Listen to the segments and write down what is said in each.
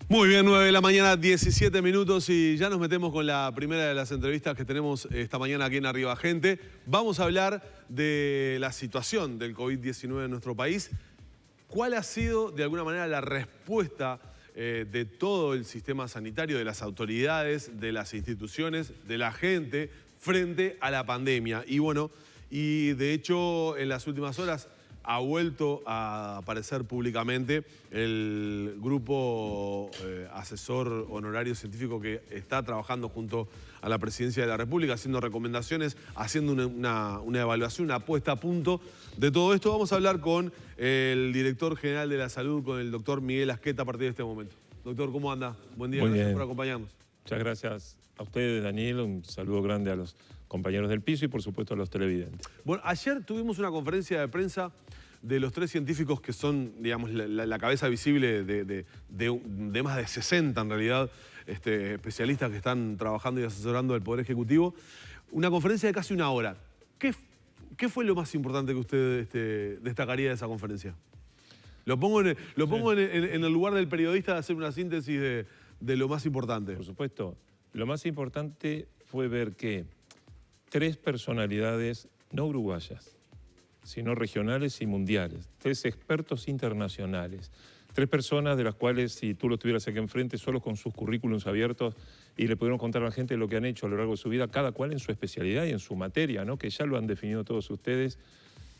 Muy bien, 9 de la mañana, 17 minutos y ya nos metemos con la primera de las entrevistas que tenemos esta mañana aquí en Arriba Gente. Vamos a hablar de la situación del COVID-19 en nuestro país. ¿Cuál ha sido, de alguna manera, la respuesta de todo el sistema sanitario, de las autoridades, de las instituciones, de la gente frente a la pandemia? Y bueno, y de hecho en las últimas horas ha vuelto a aparecer públicamente el grupo asesor honorario científico que está trabajando junto a la Presidencia de la República, haciendo recomendaciones, haciendo una evaluación, una puesta a punto de todo esto. Vamos a hablar con el director general de la salud, con el doctor Miguel Asqueta, a partir de este momento. Doctor, ¿cómo anda? Buen día, gracias por acompañarnos. Muchas gracias a ustedes, Daniel. Un saludo grande a los compañeros del piso y, por supuesto, a los televidentes. Bueno, ayer tuvimos una conferencia de prensa de los tres científicos que son, digamos, la cabeza visible de más de 60, en realidad, especialistas que están trabajando y asesorando el Poder Ejecutivo. Una conferencia de casi una hora. ¿Qué fue lo más importante que usted destacaría de esa conferencia? Lo pongo en el lugar del periodista de hacer una síntesis de lo más importante. Por supuesto. Lo más importante fue ver que tres personalidades no uruguayas, sino regionales y mundiales, tres expertos internacionales, tres personas de las cuales, si tú lo tuvieras aquí enfrente, solo con sus currículums abiertos y le pudieron contar a la gente lo que han hecho a lo largo de su vida, cada cual en su especialidad y en su materia, ¿no? Que ya lo han definido todos ustedes,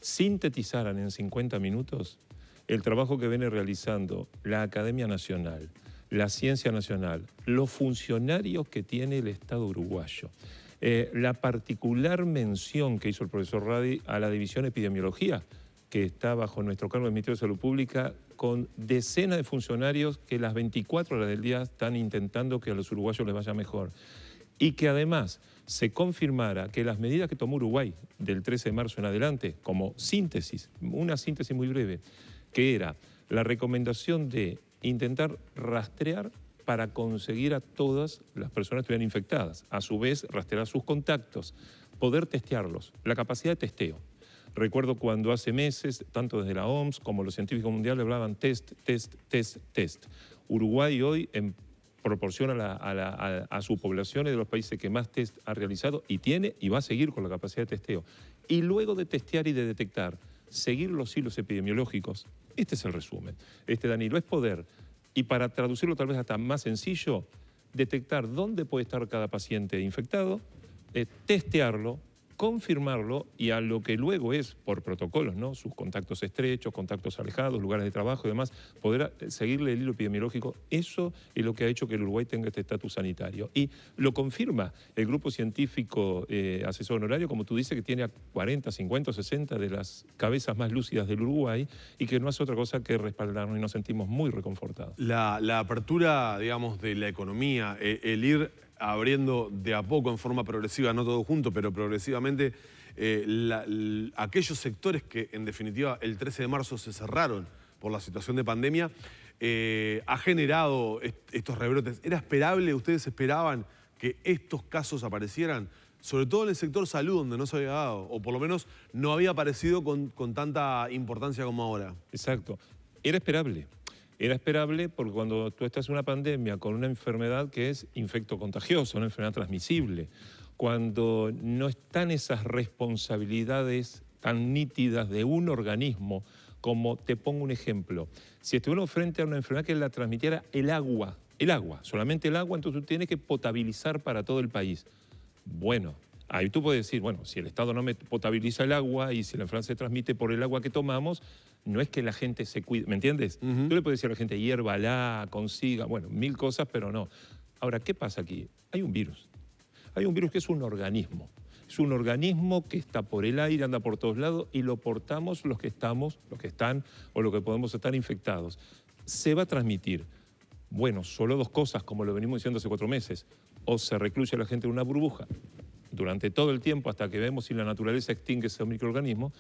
sintetizaran en 50 minutos el trabajo que viene realizando la Academia Nacional, la Ciencia Nacional, los funcionarios que tiene el Estado uruguayo. La particular mención que hizo el profesor Radi a la División Epidemiología, que está bajo nuestro cargo del Ministerio de Salud Pública, con decenas de funcionarios que las 24 horas del día están intentando que a los uruguayos les vaya mejor. Y que además se confirmara que las medidas que tomó Uruguay del 13 de marzo en adelante, como síntesis, una síntesis muy breve, que era la recomendación de intentar rastrear para conseguir a todas las personas que estuvieran infectadas. A su vez, rastrear sus contactos, poder testearlos, la capacidad de testeo. Recuerdo cuando hace meses, tanto desde la OMS como los científicos mundiales hablaban test, test, test, test. Uruguay hoy, en proporción a su población, es de los países que más test ha realizado y tiene y va a seguir con la capacidad de testeo. Y luego de testear y de detectar, seguir los hilos epidemiológicos. Este es el resumen. Danilo, es poder, y para traducirlo tal vez hasta más sencillo, detectar dónde puede estar cada paciente infectado, testearlo, confirmarlo y a lo que luego es, por protocolos, ¿no? Sus contactos estrechos, contactos alejados, lugares de trabajo y demás, poder seguirle el hilo epidemiológico. Eso es lo que ha hecho que el Uruguay tenga este estatus sanitario. Y lo confirma el grupo científico asesor honorario, como tú dices, que tiene a 40, 50, 60 de las cabezas más lúcidas del Uruguay y que no hace otra cosa que respaldarnos y nos sentimos muy reconfortados. La apertura, digamos, de la economía, el ir abriendo de a poco en forma progresiva, no todo junto, pero progresivamente, aquellos sectores que en definitiva el 13 de marzo se cerraron por la situación de pandemia, ha generado estos rebrotes. ¿Era esperable? ¿Ustedes esperaban que estos casos aparecieran? Sobre todo en el sector salud, donde no se había dado, o por lo menos no había aparecido con tanta importancia como ahora. Exacto. Era esperable. Era esperable porque cuando tú estás en una pandemia con una enfermedad que es infectocontagiosa, una enfermedad transmisible, cuando no están esas responsabilidades tan nítidas de un organismo, como te pongo un ejemplo, si estuviéramos frente a una enfermedad que la transmitiera el agua, solamente el agua, entonces tú tienes que potabilizar para todo el país. Bueno, ahí tú puedes decir, bueno, si el Estado no me potabiliza el agua y si la enfermedad se transmite por el agua que tomamos, no es que la gente se cuide, ¿me entiendes? Tú le puedes decir a la gente, hiérvala, consiga, bueno, mil cosas, pero no. Ahora, ¿qué pasa aquí? Hay un virus. Hay un virus que es un organismo. Es un organismo que está por el aire, anda por todos lados y lo portamos los que estamos, los que están o los que podemos estar infectados. Se va a transmitir. Bueno, solo dos cosas, como lo venimos diciendo hace 4 meses. O se recluye a la gente en una burbuja durante todo el tiempo hasta que vemos si la naturaleza extingue ese microorganismo,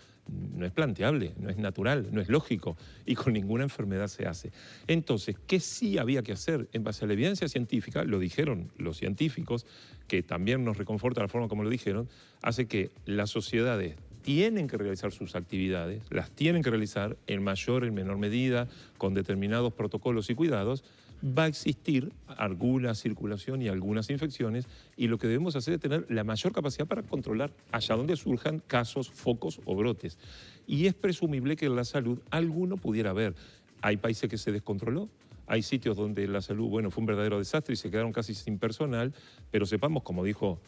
no es planteable, no es natural, no es lógico y con ninguna enfermedad se hace. Entonces, ¿qué sí había que hacer? En base a la evidencia científica, lo dijeron los científicos, que también nos reconforta la forma como lo dijeron, hace que las sociedades tienen que realizar sus actividades, las tienen que realizar en mayor o en menor medida, con determinados protocolos y cuidados, va a existir alguna circulación y algunas infecciones, y lo que debemos hacer es tener la mayor capacidad para controlar allá donde surjan casos, focos o brotes. Y es presumible que en la salud alguno pudiera haber. Hay países que se descontroló, hay sitios donde la salud, bueno, fue un verdadero desastre y se quedaron casi sin personal, pero sepamos, como dijo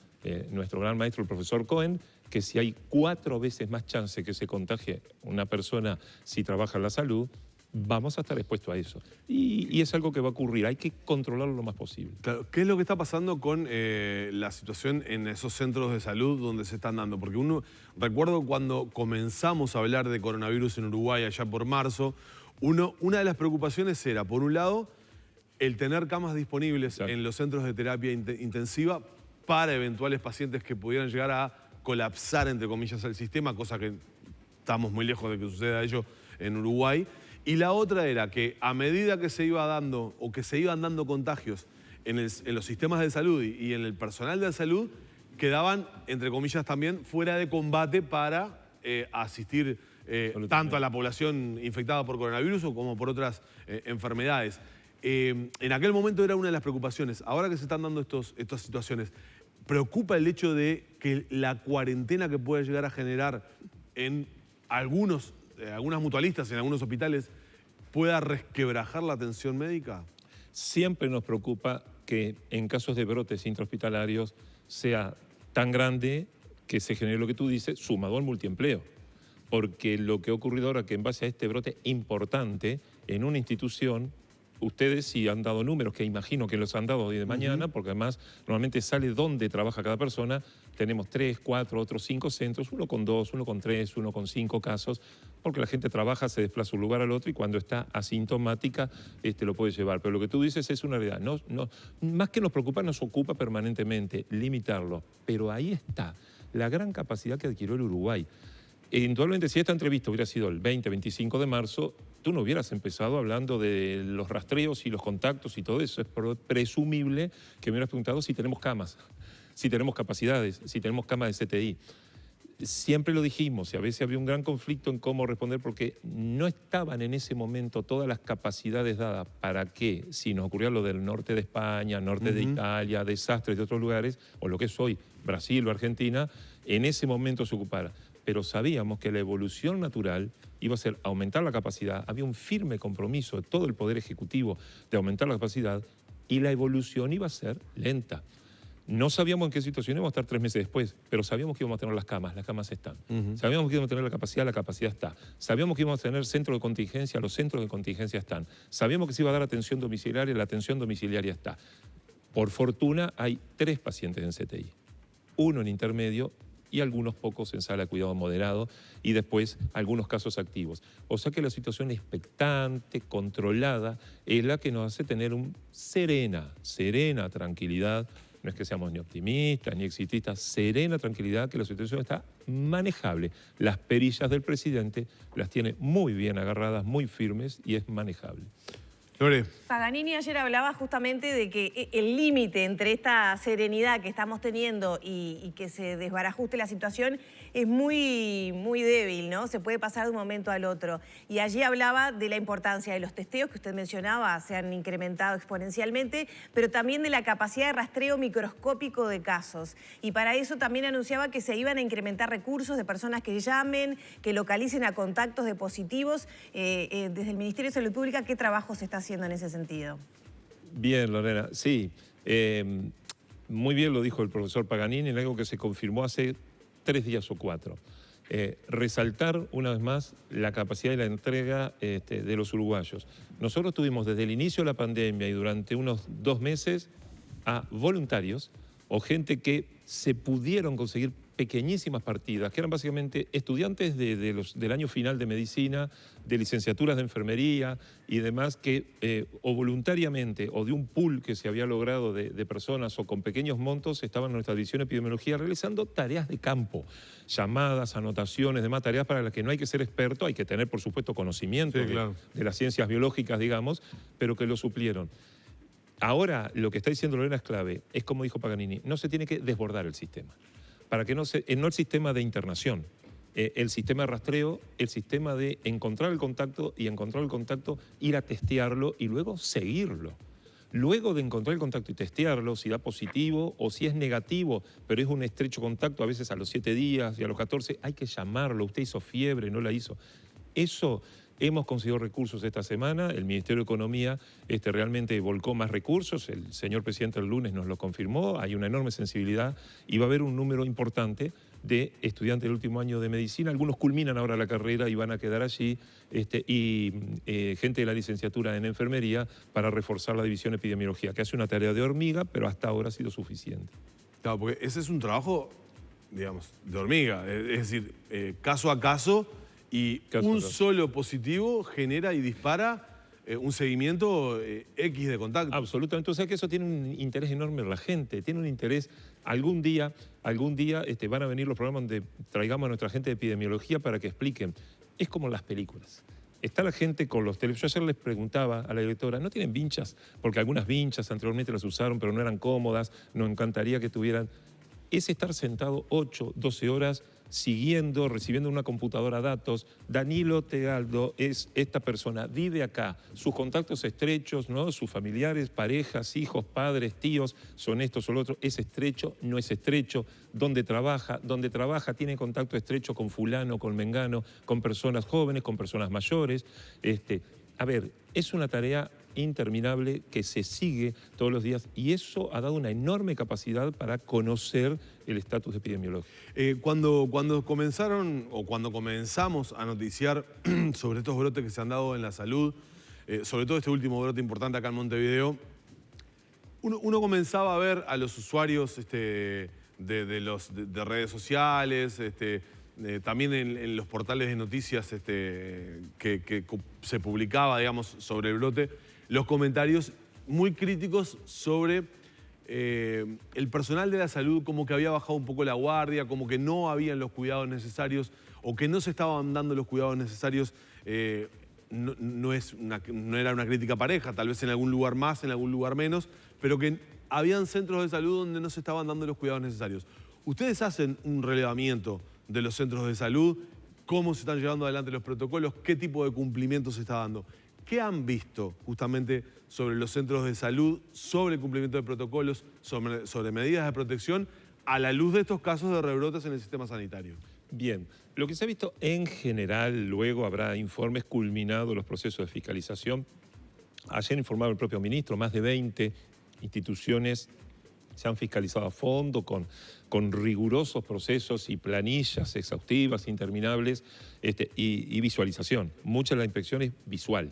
nuestro gran maestro, el profesor Cohen, que si hay 4 veces más chance que se contagie una persona si trabaja en la salud, vamos a estar expuestos a eso. Y es algo que va a ocurrir, hay que controlarlo lo más posible. Claro, ¿qué es lo que está pasando con la situación en esos centros de salud donde se están dando? Porque recuerdo cuando comenzamos a hablar de coronavirus en Uruguay allá por marzo, una de las preocupaciones era, por un lado, el tener camas disponibles Exacto. en los centros de terapia intensiva para eventuales pacientes que pudieran llegar a colapsar, entre comillas, el sistema, cosa que estamos muy lejos de que suceda ello en Uruguay. Y la otra era que a medida que se iba dando o que se iban dando contagios en los sistemas de salud y en el personal de salud, quedaban, entre comillas, también fuera de combate para asistir tanto a la población infectada por coronavirus como por otras enfermedades. En aquel momento era una de las preocupaciones. Ahora que se están dando estas situaciones, ¿preocupa el hecho de que la cuarentena que pueda llegar a generar en algunas mutualistas, en algunos hospitales, pueda resquebrajar la atención médica? Siempre nos preocupa que en casos de brotes intrahospitalarios sea tan grande que se genere lo que tú dices, sumado al multiempleo. Porque lo que ha ocurrido ahora, que en base a este brote importante en una institución, ustedes sí han dado números, que imagino que los han dado hoy de mañana, porque además normalmente sale dónde trabaja cada persona. Tenemos 3, 4, otros 5 centros, uno con 2, uno con 3, uno con 5 casos, porque la gente trabaja, se desplaza de un lugar al otro y cuando está asintomática lo puede llevar. Pero lo que tú dices es una realidad. Más que nos preocupa, nos ocupa permanentemente limitarlo. Pero ahí está la gran capacidad que adquirió el Uruguay. Indudablemente, si esta entrevista hubiera sido el 20-25 de marzo, tú no hubieras empezado hablando de los rastreos y los contactos y todo eso. Es presumible que me hubieras preguntado si tenemos camas, si tenemos capacidades, si tenemos camas de CTI. Siempre lo dijimos y a veces había un gran conflicto en cómo responder porque no estaban en ese momento todas las capacidades dadas para que, si nos ocurría lo del norte de España, norte de Italia, desastres de otros lugares, o lo que es hoy Brasil o Argentina, en ese momento se ocupara. Pero sabíamos que la evolución natural iba a ser aumentar la capacidad. Había un firme compromiso de todo el Poder Ejecutivo de aumentar la capacidad y la evolución iba a ser lenta. No sabíamos en qué situación íbamos a estar 3 meses después, pero sabíamos que íbamos a tener las camas están. Sabíamos que íbamos a tener la capacidad está. Sabíamos que íbamos a tener centros de contingencia, los centros de contingencia están. Sabíamos que se iba a dar atención domiciliaria, la atención domiciliaria está. Por fortuna hay 3 pacientes en CTI, 1 en intermedio y algunos pocos en sala de cuidado moderado y después algunos casos activos. O sea que la situación expectante, controlada, es la que nos hace tener un serena tranquilidad. No es que seamos ni optimistas ni exitistas, serena tranquilidad que la situación está manejable. Las perillas del presidente las tiene muy bien agarradas, muy firmes y es manejable. Lore. Paganini ayer hablaba justamente de que el límite entre esta serenidad que estamos teniendo y que se desbarajuste la situación es muy débil, ¿no? Se puede pasar de un momento al otro. Y allí hablaba de la importancia de los testeos que usted mencionaba, se han incrementado exponencialmente, pero también de la capacidad de rastreo microscópico de casos. Y para eso también anunciaba que se iban a incrementar recursos de personas que llamen, que localicen a contactos de positivos. Desde el Ministerio de Salud Pública, ¿qué trabajo se está haciendo en ese sentido? Bien, Lorena, sí. Muy bien lo dijo el profesor Paganini, en algo que se confirmó hace 3 días o 4. Resaltar una vez más la capacidad de la entrega de los uruguayos. Nosotros tuvimos desde el inicio de la pandemia y durante unos 2 meses a voluntarios o gente que se pudieron conseguir pequeñísimas partidas, que eran básicamente estudiantes del año final de medicina, de licenciaturas de enfermería y demás, que o voluntariamente o de un pool que se había logrado de personas o con pequeños montos estaban en nuestra división de epidemiología realizando tareas de campo, llamadas, anotaciones, demás tareas para las que no hay que ser experto, hay que tener por supuesto conocimiento de las ciencias biológicas, digamos, pero que lo suplieron. Ahora lo que está diciendo Lorena es clave, es como dijo Paganini, no se tiene que desbordar el sistema. Para que no el sistema de internación, el sistema de rastreo, el sistema de encontrar el contacto y encontrar el contacto, ir a testearlo y luego seguirlo. Luego de encontrar el contacto y testearlo, si da positivo o si es negativo, pero es un estrecho contacto, a veces a los 7 días y a los 14, hay que llamarlo. Usted hizo fiebre, no la hizo. Eso hemos conseguido recursos esta semana. El Ministerio de Economía realmente volcó más recursos. El señor presidente el lunes nos lo confirmó. Hay una enorme sensibilidad y va a haber un número importante de estudiantes del último año de medicina. Algunos culminan ahora la carrera y van a quedar allí, y gente de la licenciatura en enfermería para reforzar la división de epidemiología, que hace una tarea de hormiga, pero hasta ahora ha sido suficiente. Claro, porque ese es un trabajo, digamos, de hormiga. Es decir, caso a caso, y un solo positivo genera y dispara un seguimiento X de contacto. Absolutamente. O sea que eso tiene un interés enorme en la gente, tiene un interés. Algún día van a venir los programas donde traigamos a nuestra gente de epidemiología para que expliquen. Es como las películas. Está la gente con los teléfonos. Yo ayer les preguntaba a la directora, ¿no tienen vinchas? Porque algunas vinchas anteriormente las usaron, pero no eran cómodas. Nos encantaría que tuvieran. Es estar sentado 8, 12 horas siguiendo, recibiendo en una computadora datos. Danilo Tegaldo es esta persona, vive acá, sus contactos estrechos, ¿no? Sus familiares, parejas, hijos, padres, tíos, son estos o lo otro, es estrecho, no es estrecho, donde trabaja, tiene contacto estrecho con fulano, con mengano, con personas jóvenes, con personas mayores. A ver, es una tarea interminable que se sigue todos los días y eso ha dado una enorme capacidad para conocer el estatus epidemiológico. Cuando comenzamos a noticiar sobre estos brotes que se han dado en la salud, sobre todo este último brote importante acá en Montevideo, uno comenzaba a ver a los usuarios de redes sociales, también en los portales de noticias que se publicaba, digamos, sobre el brote, los comentarios muy críticos sobre el personal de la salud, como que había bajado un poco la guardia, como que no habían los cuidados necesarios o que no se estaban dando los cuidados necesarios. No era una crítica pareja, tal vez en algún lugar más, en algún lugar menos, pero que habían centros de salud donde no se estaban dando los cuidados necesarios. Ustedes hacen un relevamiento de los centros de salud, cómo se están llevando adelante los protocolos, qué tipo de cumplimiento se está dando. ¿Qué han visto justamente sobre los centros de salud, sobre el cumplimiento de protocolos, sobre medidas de protección, a la luz de estos casos de rebrotes en el sistema sanitario? Bien, lo que se ha visto en general, luego habrá informes culminados los procesos de fiscalización. Ayer informaba el propio ministro, más de 20 instituciones se han fiscalizado a fondo con rigurosos procesos y planillas exhaustivas, interminables, y visualización. Mucha de la inspección es visual,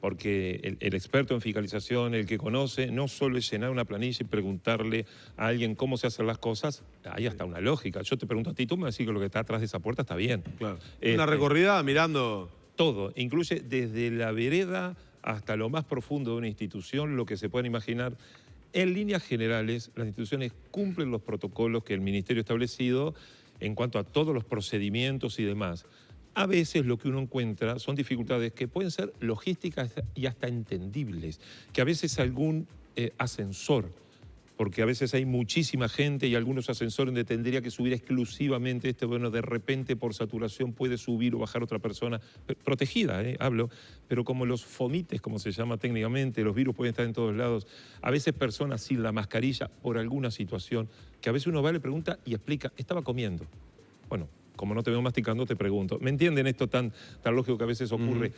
porque el experto en fiscalización, el que conoce, no solo es llenar una planilla y preguntarle a alguien cómo se hacen las cosas, hay hasta una lógica. Yo te pregunto a ti, tú me decís que lo que está atrás de esa puerta está bien. Claro. Una recorrida mirando... Todo, incluye desde la vereda hasta lo más profundo de una institución, lo que se pueden imaginar. En líneas generales, las instituciones cumplen los protocolos que el Ministerio ha establecido en cuanto a todos los procedimientos y demás. A veces lo que uno encuentra son dificultades que pueden ser logísticas y hasta entendibles, que a veces algún ascensor, porque a veces hay muchísima gente y algunos ascensores donde tendría que subir exclusivamente bueno, de repente por saturación puede subir o bajar otra persona, protegida, hablo, pero como los fomites, como se llama técnicamente, los virus pueden estar en todos lados, a veces personas sin la mascarilla por alguna situación, que a veces uno va, le pregunta y explica, estaba comiendo. Bueno, como no te veo masticando, te pregunto. ¿Me entienden esto tan lógico que a veces ocurre?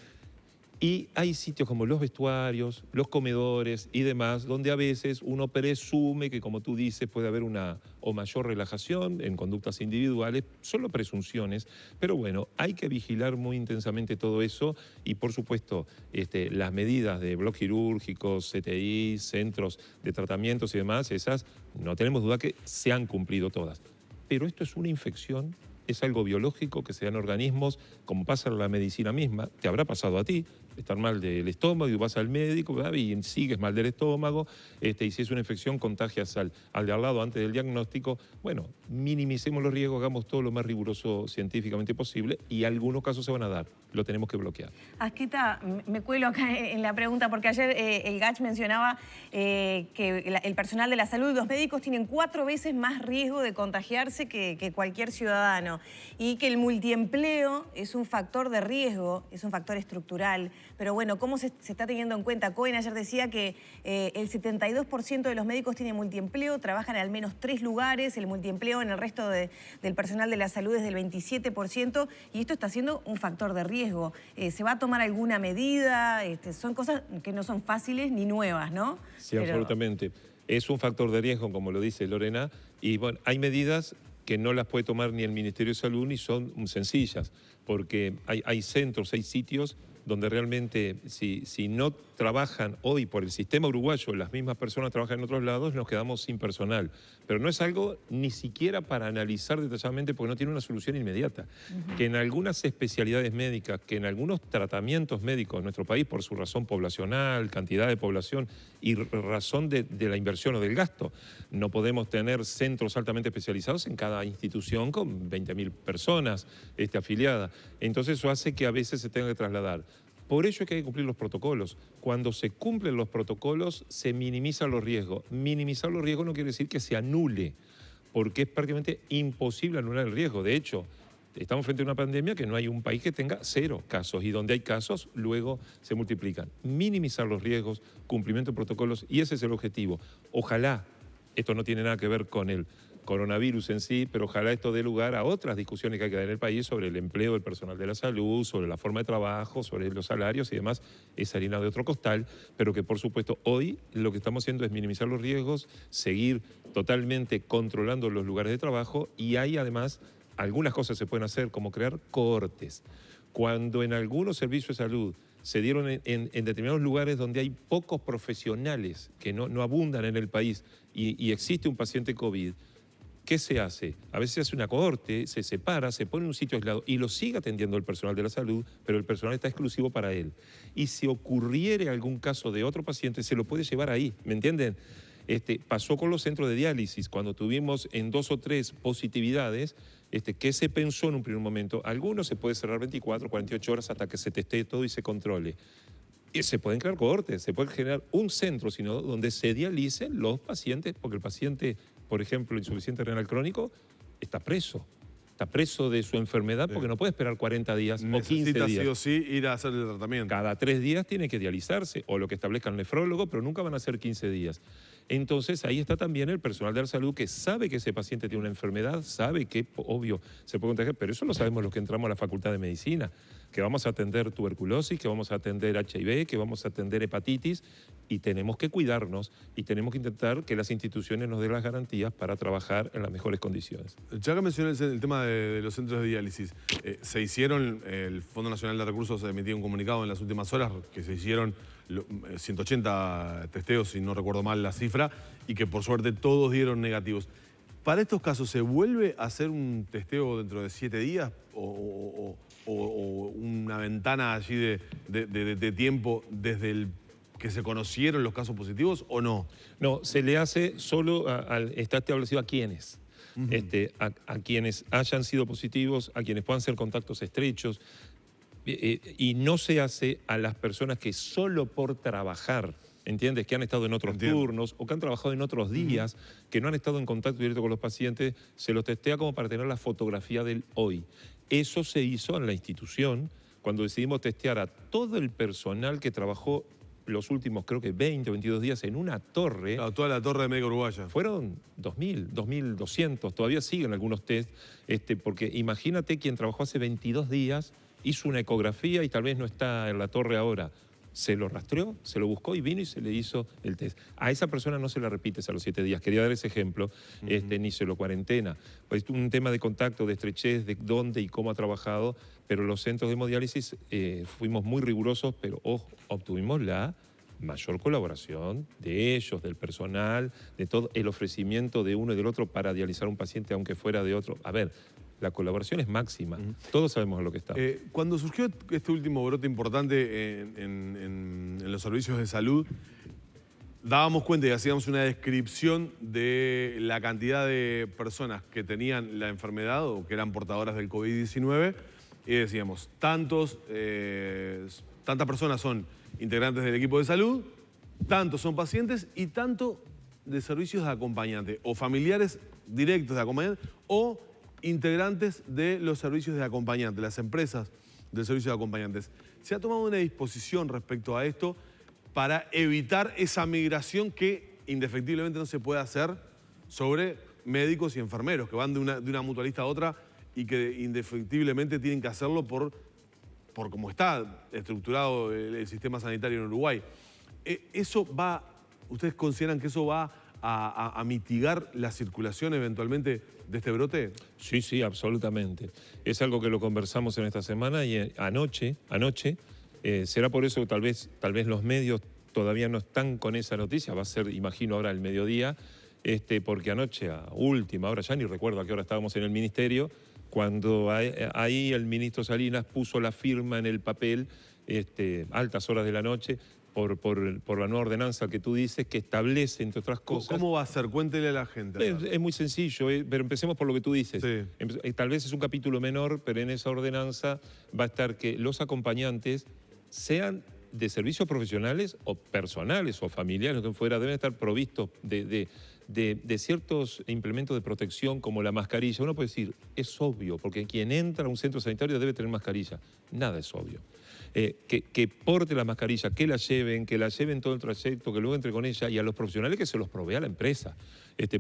Y hay sitios como los vestuarios, los comedores y demás, donde a veces uno presume que, como tú dices, puede haber una o mayor relajación en conductas individuales, solo presunciones, pero bueno, hay que vigilar muy intensamente todo eso y, por supuesto, las medidas de bloques quirúrgicos, CTI, centros de tratamientos y demás, esas no tenemos duda que se han cumplido todas. Pero esto es una infección. Es algo biológico que se da en organismos, como pasa en la medicina misma, te habrá pasado a ti, estar mal del estómago y vas al médico, ¿verdad? Y sigues mal del estómago, y si es una infección contagias al de al lado antes del diagnóstico. Bueno, minimicemos los riesgos, hagamos todo lo más riguroso científicamente posible y algunos casos se van a dar, lo tenemos que bloquear. Asquita, me cuelo acá en la pregunta porque ayer el GACH mencionaba que el personal de la salud y los médicos tienen 4 veces más riesgo de contagiarse que cualquier ciudadano y que el multiempleo es un factor de riesgo, es un factor estructural. Pero bueno, ¿cómo se está teniendo en cuenta? Cohen ayer decía que el 72% de los médicos tienen multiempleo, trabajan en al menos 3 lugares, el multiempleo en el resto del personal de la salud es del 27% y esto está siendo un factor de riesgo. ¿Se va a tomar alguna medida? Son cosas que no son fáciles ni nuevas, ¿no? Sí, absolutamente. Es un factor de riesgo, como lo dice Lorena, y bueno, hay medidas que no las puede tomar ni el Ministerio de Salud ni son sencillas, porque hay centros, hay sitios donde realmente si no trabajan hoy por el sistema uruguayo, las mismas personas trabajan en otros lados, nos quedamos sin personal. Pero no es algo ni siquiera para analizar detalladamente porque no tiene una solución inmediata. Que en algunas especialidades médicas, que en algunos tratamientos médicos en nuestro país, por su razón poblacional, cantidad de población y razón de la inversión o del gasto, no podemos tener centros altamente especializados en cada institución con 20.000 personas afiliadas. Entonces eso hace que a veces se tenga que trasladar. Por ello es que hay que cumplir los protocolos. Cuando se cumplen los protocolos, se minimizan los riesgos. Minimizar los riesgos no quiere decir que se anule, porque es prácticamente imposible anular el riesgo. De hecho, estamos frente a una pandemia que no hay un país que tenga 0 casos y donde hay casos, luego se multiplican. Minimizar los riesgos, cumplimiento de protocolos, y ese es el objetivo. Ojalá, esto no tiene nada que ver con el coronavirus en sí, pero ojalá esto dé lugar a otras discusiones que hay que dar en el país sobre el empleo del personal de la salud, sobre la forma de trabajo, sobre los salarios y demás. Es harina de otro costal, pero que por supuesto hoy lo que estamos haciendo es minimizar los riesgos, seguir totalmente controlando los lugares de trabajo y hay además algunas cosas se pueden hacer como crear cohortes. Cuando en algunos servicios de salud se dieron en determinados lugares donde hay pocos profesionales que no abundan en el país y existe un paciente COVID, ¿qué se hace? A veces se hace una cohorte, se separa, se pone en un sitio aislado y lo sigue atendiendo el personal de la salud, pero el personal está exclusivo para él. Y si ocurriere algún caso de otro paciente, se lo puede llevar ahí, ¿me entienden? Pasó con los centros de diálisis, cuando tuvimos en 2 o 3 positividades, ¿qué se pensó en un primer momento? Algunos se puede cerrar 24, 48 horas hasta que se testee todo y se controle. Y se pueden crear cohortes, se puede generar un centro donde se dialicen los pacientes, porque el paciente, por ejemplo, insuficiente renal crónico, está preso de su enfermedad porque no puede esperar 40 días o 15 días. Necesita sí o sí ir a hacer el tratamiento. Cada 3 días tiene que dializarse o lo que establezca el nefrólogo, pero nunca van a ser 15 días. Entonces ahí está también el personal de la salud que sabe que ese paciente tiene una enfermedad, sabe que, obvio, se puede contagiar, pero eso lo sabemos los que entramos a la Facultad de Medicina, que vamos a atender tuberculosis, que vamos a atender HIV, que vamos a atender hepatitis y tenemos que cuidarnos y tenemos que intentar que las instituciones nos den las garantías para trabajar en las mejores condiciones. Ya que mencioné el tema de los centros de diálisis, se hicieron, el Fondo Nacional de Recursos emitió un comunicado en las últimas horas que se hicieron 180 testeos, si no recuerdo mal la cifra, y que por suerte todos dieron negativos. ¿Para estos casos se vuelve a hacer un testeo dentro de 7 días o una ventana allí de tiempo desde el que se conocieron los casos positivos o no? No, se le hace solo, está establecido a quienes. A quienes hayan sido positivos, a quienes puedan ser contactos estrechos, y no se hace a las personas que solo por trabajar, ¿entiendes? Que han estado en otros turnos o que han trabajado en otros días, que no han estado en contacto directo con los pacientes, se los testea como para tener la fotografía del hoy. Eso se hizo en la institución cuando decidimos testear a todo el personal que trabajó los últimos, creo que 20 o 22 días en una torre. Claro, toda la torre de médica uruguaya. Fueron 2.000, 2.200, todavía siguen algunos test, porque imagínate quien trabajó hace 22 días, hizo una ecografía y tal vez no está en la torre ahora. Se lo rastreó, se lo buscó y vino y se le hizo el test. A esa persona no se la repites a los 7 días. Quería dar ese ejemplo, ni se lo cuarentena. Pues un tema de contacto, de estrechez, de dónde y cómo ha trabajado, pero los centros de hemodiálisis fuimos muy rigurosos, pero ojo, obtuvimos la mayor colaboración de ellos, del personal, de todo el ofrecimiento de uno y del otro para dializar a un paciente, aunque fuera de otro. A ver, la colaboración es máxima. Todos sabemos a lo que está. Cuando surgió este último brote importante en los servicios de salud, dábamos cuenta y hacíamos una descripción de la cantidad de personas que tenían la enfermedad o que eran portadoras del COVID-19 y decíamos, tantas personas son integrantes del equipo de salud, tantos son pacientes y tanto de servicios de acompañante o familiares directos de acompañante o integrantes de los servicios de acompañante, las empresas de servicios de acompañantes. ¿Se ha tomado una disposición respecto a esto para evitar esa migración que indefectiblemente no se puede hacer sobre médicos y enfermeros que van de una mutualista a otra y que indefectiblemente tienen que hacerlo por cómo está estructurado el sistema sanitario en Uruguay? ¿Ustedes consideran que eso va a mitigar la circulación eventualmente de este brote? Sí, absolutamente. Es algo que lo conversamos en esta semana y anoche será por eso que tal vez los medios todavía no están con esa noticia, va a ser, imagino, ahora al mediodía, porque anoche a última hora, ya ni recuerdo a qué hora estábamos en el ministerio, cuando ahí el ministro Salinas puso la firma en el papel, altas horas de la noche, por la nueva ordenanza que tú dices, que establece, entre otras cosas... ¿Cómo va a ser? Cuéntele a la gente. Es muy sencillo, pero empecemos por lo que tú dices. Sí. Tal vez es un capítulo menor, pero en esa ordenanza va a estar que los acompañantes sean de servicios profesionales o personales o familiares, lo que fuera, deben estar provistos de ciertos implementos de protección como la mascarilla. Uno puede decir, es obvio, porque quien entra a un centro sanitario debe tener mascarilla. Nada es obvio. Que porte la mascarilla, que la lleven todo el trayecto, que luego entre con ella, y a los profesionales que se los provea la empresa.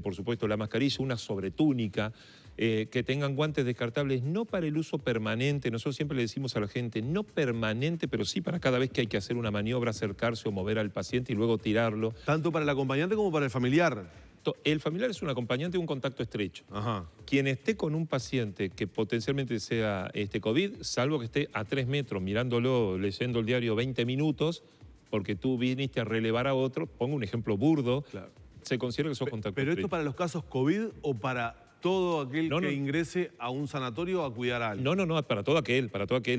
Por supuesto, la mascarilla, una sobretúnica, que tengan guantes descartables, no para el uso permanente. Nosotros siempre le decimos a la gente, no permanente, pero sí para cada vez que hay que hacer una maniobra, acercarse o mover al paciente y luego tirarlo. Tanto para el acompañante como para el familiar. El familiar es un acompañante de un contacto estrecho. Ajá. Quien esté con un paciente que potencialmente sea COVID, salvo que esté a 3 metros mirándolo, leyendo el diario 20 minutos, porque tú viniste a relevar a otro, pongo un ejemplo burdo, claro, se considera que sos contacto ¿Pero estrecho. esto para los casos COVID o para todo aquel que ingrese a un sanatorio a cuidar a alguien? No, para todo aquel.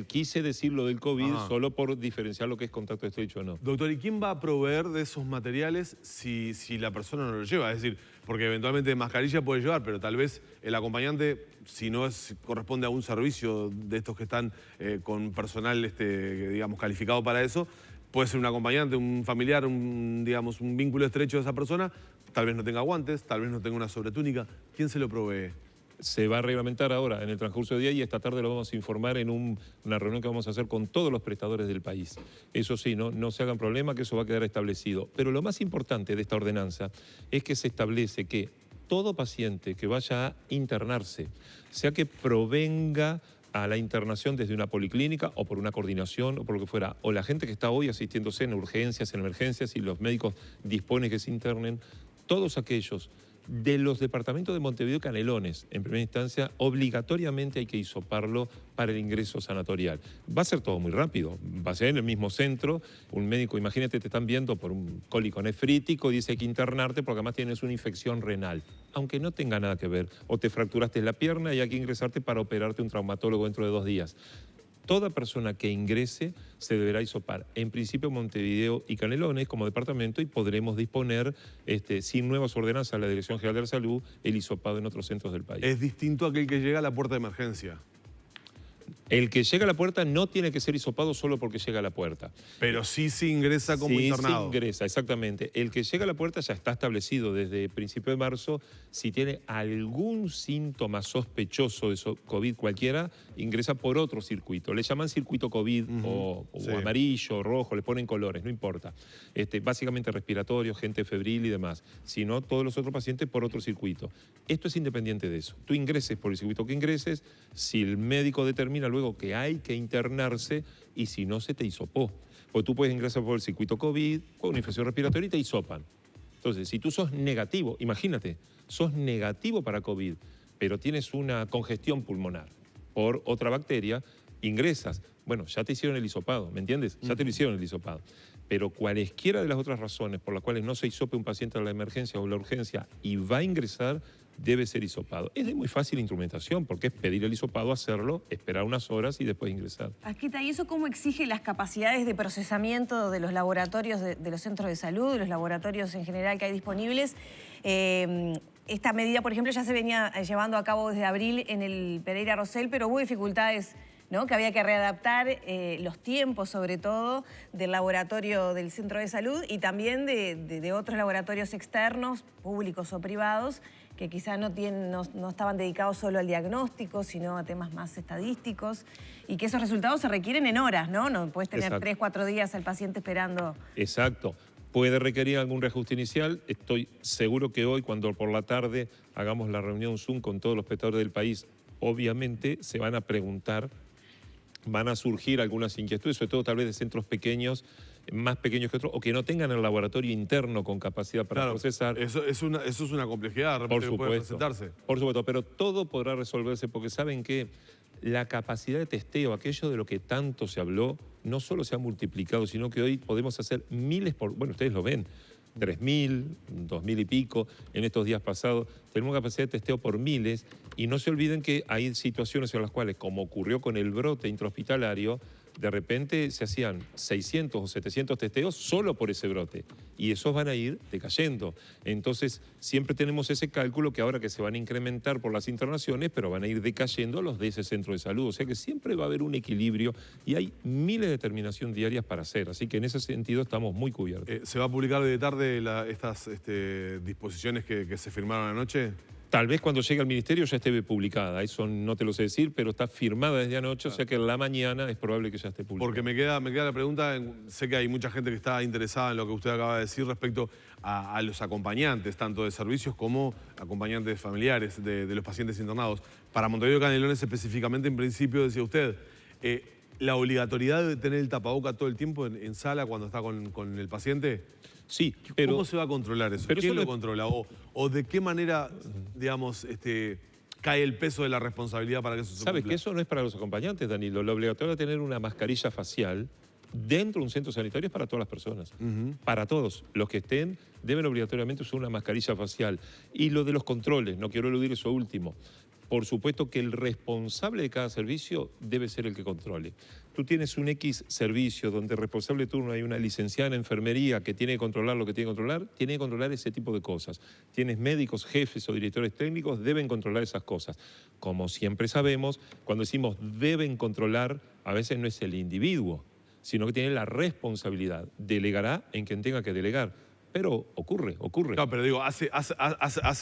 Quise decir lo del COVID solo por diferenciar lo que es contacto estrecho o no. Doctor, ¿y quién va a proveer de esos materiales si la persona no lo lleva? Es decir, porque eventualmente mascarilla puede llevar, pero tal vez el acompañante, si no corresponde a un servicio de estos que están con personal digamos, calificado para eso, puede ser un acompañante, un familiar, un vínculo estrecho de esa persona, tal vez no tenga guantes, tal vez no tenga una sobretúnica. ¿Quién se lo provee? Se va a reglamentar ahora en el transcurso del día y esta tarde lo vamos a informar en una reunión que vamos a hacer con todos los prestadores del país. Eso sí, no se hagan problema, que eso va a quedar establecido. Pero lo más importante de esta ordenanza es que se establece que todo paciente que vaya a internarse, sea que provenga a la internación desde una policlínica o por una coordinación o por lo que fuera, o la gente que está hoy asistiéndose en urgencias, en emergencias y los médicos disponen que se internen, todos aquellos de los departamentos de Montevideo y Canelones, en primera instancia, obligatoriamente hay que hisoparlo para el ingreso sanatorial. Va a ser todo muy rápido, va a ser en el mismo centro, un médico, imagínate, te están viendo por un cólico nefrítico, dice hay que internarte porque además tienes una infección renal, aunque no tenga nada que ver, o te fracturaste la pierna y hay que ingresarte para operarte un traumatólogo dentro de 2 días. Toda persona que ingrese se deberá hisopar. En principio Montevideo y Canelones como departamento y podremos disponer, sin nuevas ordenanzas de la Dirección General de la Salud, el hisopado en otros centros del país. Es distinto a aquel que llega a la puerta de emergencia. El que llega a la puerta no tiene que ser hisopado solo porque llega a la puerta. Pero sí se ingresa como internado. Sí ingresa, exactamente. El que llega a la puerta ya está establecido desde principio de marzo. Si tiene algún síntoma sospechoso de COVID cualquiera, ingresa por otro circuito. Le llaman circuito COVID o amarillo, rojo, le ponen colores, no importa. Básicamente respiratorio, gente febril y demás. Si no, todos los otros pacientes por otro circuito. Esto es independiente de eso. Tú ingreses por el circuito que ingreses, si el médico determina luego que hay que internarse y si no se te hisopó. Porque tú puedes ingresar por el circuito COVID con una infección respiratoria y te hisopan. Entonces, si tú sos negativo, imagínate, sos negativo para COVID, pero tienes una congestión pulmonar por otra bacteria, ingresas. Bueno, ya te hicieron el hisopado, ¿me entiendes? Ya te lo hicieron el hisopado. Pero cualesquiera de las otras razones por las cuales no se hisope un paciente a la emergencia o la urgencia y va a ingresar, debe ser hisopado. Es de muy fácil instrumentación porque es pedir el hisopado, hacerlo, esperar unas horas y después ingresar. Asquita, ¿y eso cómo exige las capacidades de procesamiento de los laboratorios de los centros de salud, de los laboratorios en general que hay disponibles? Esta medida, por ejemplo, ya se venía llevando a cabo desde abril en el Pereira Rosell, pero hubo dificultades, ¿no? Que había que readaptar los tiempos, sobre todo, del laboratorio del centro de salud y también de otros laboratorios externos, públicos o privados, que quizá no estaban dedicados solo al diagnóstico, sino a temas más estadísticos, y que esos resultados se requieren en horas, ¿no? No puedes tener Exacto. 3, 4 días al paciente esperando. Exacto. Puede requerir algún reajuste inicial. Estoy seguro que hoy, cuando por la tarde hagamos la reunión Zoom con todos los espectadores del país, obviamente se van a preguntar, van a surgir algunas inquietudes, sobre todo tal vez de centros pequeños, más pequeños que otros, o que no tengan el laboratorio interno con capacidad para procesar. Eso es una complejidad, de repente, que puede presentarse. Por supuesto, pero todo podrá resolverse porque saben que la capacidad de testeo, aquello de lo que tanto se habló, no solo se ha multiplicado, sino que hoy podemos hacer miles bueno, ustedes lo ven, 3.000, 2.000 y pico en estos días pasados. Tenemos capacidad de testeo por miles y no se olviden que hay situaciones en las cuales, como ocurrió con el brote intrahospitalario, de repente se hacían 600 o 700 testeos solo por ese brote y esos van a ir decayendo. Entonces, siempre tenemos ese cálculo que ahora que se van a incrementar por las internaciones, pero van a ir decayendo los de ese centro de salud. O sea que siempre va a haber un equilibrio y hay miles de determinaciones diarias para hacer. Así que en ese sentido estamos muy cubiertos. ¿Se va a publicar de tarde estas disposiciones que se firmaron anoche? Tal vez cuando llegue al ministerio ya esté publicada, eso no te lo sé decir, pero está firmada desde anoche, o sea que en la mañana es probable que ya esté publicada. Porque me queda la pregunta, sé que hay mucha gente que está interesada en lo que usted acaba de decir respecto a los acompañantes, tanto de servicios como acompañantes familiares de los pacientes internados. Para Montevideo Canelones específicamente, en principio, decía usted, la obligatoriedad de tener el tapaboca todo el tiempo en sala cuando está con el paciente. Sí, pero... ¿Cómo se va a controlar eso? Pero ¿Quién eso lo controla? ¿O de qué manera, digamos, cae el peso de la responsabilidad para que eso se ¿Sabes cumpla? que eso no es para los acompañantes, Danilo? Lo obligatorio de tener una mascarilla facial dentro de un centro sanitario es para todas las personas. Para todos. Los que estén deben obligatoriamente usar una mascarilla facial. Y lo de los controles, no quiero eludir eso último. Por supuesto que el responsable de cada servicio debe ser el que controle. Tú tienes un X servicio donde el responsable de turno hay una licenciada en enfermería que tiene que controlar lo que tiene que controlar ese tipo de cosas. Tienes médicos, jefes o directores técnicos, deben controlar esas cosas. Como siempre sabemos, cuando decimos deben controlar, a veces no es el individuo, sino que tiene la responsabilidad. Delegará en quien tenga que delegar. Pero ocurre. No, pero digo, hace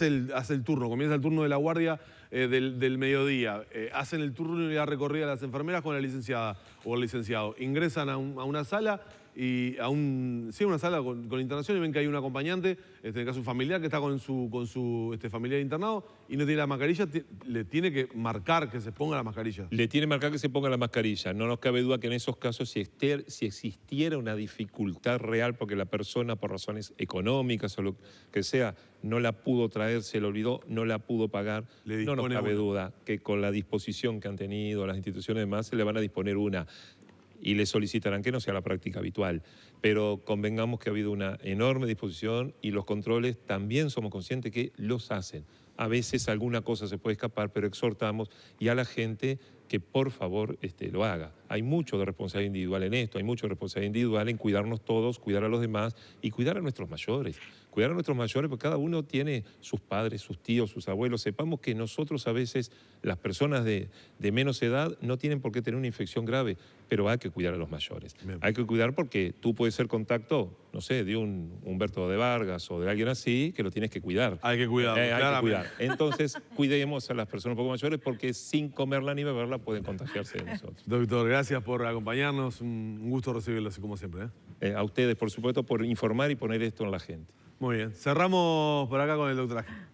el turno, comienza el turno de la guardia del mediodía, hacen el turno y la recorrida las enfermeras con la licenciada o el licenciado, ingresan a una sala y una sala con internación y ven que hay un acompañante, en este caso un familiar que está con su familiar internado y no tiene la mascarilla, le tiene que marcar que se ponga la mascarilla. Le tiene que marcar que se ponga la mascarilla. No nos cabe duda que en esos casos, si existiera una dificultad real porque la persona por razones económicas o lo que sea, no la pudo traer, se le olvidó, no la pudo pagar, no nos cabe duda que con la disposición que han tenido las instituciones demás se le van a disponer una y le solicitarán que no sea la práctica habitual. Pero convengamos que ha habido una enorme disposición y los controles también somos conscientes que los hacen. A veces alguna cosa se puede escapar, pero exhortamos y a la gente que por favor lo haga. Hay mucho de responsabilidad individual en esto, hay mucho de responsabilidad individual en cuidarnos todos, cuidar a los demás y cuidar a nuestros mayores. Cuidar a nuestros mayores porque cada uno tiene sus padres, sus tíos, sus abuelos. Sepamos que nosotros a veces, las personas de menos edad, no tienen por qué tener una infección grave, pero hay que cuidar a los mayores. Bien. Hay que cuidar porque tú puedes ser contacto, no sé, de un Humberto de Vargas o de alguien así, que lo tienes que cuidar. Hay que cuidarlo, hay que cuidar. Entonces, cuidemos a las personas un poco mayores porque sin comerla ni beberla pueden contagiarse de nosotros. Doctor, gracias por acompañarnos. Un gusto recibirlo así como siempre. A ustedes, por supuesto, por informar y poner esto en la gente. Muy bien. Cerramos por acá con el doctor Asquita.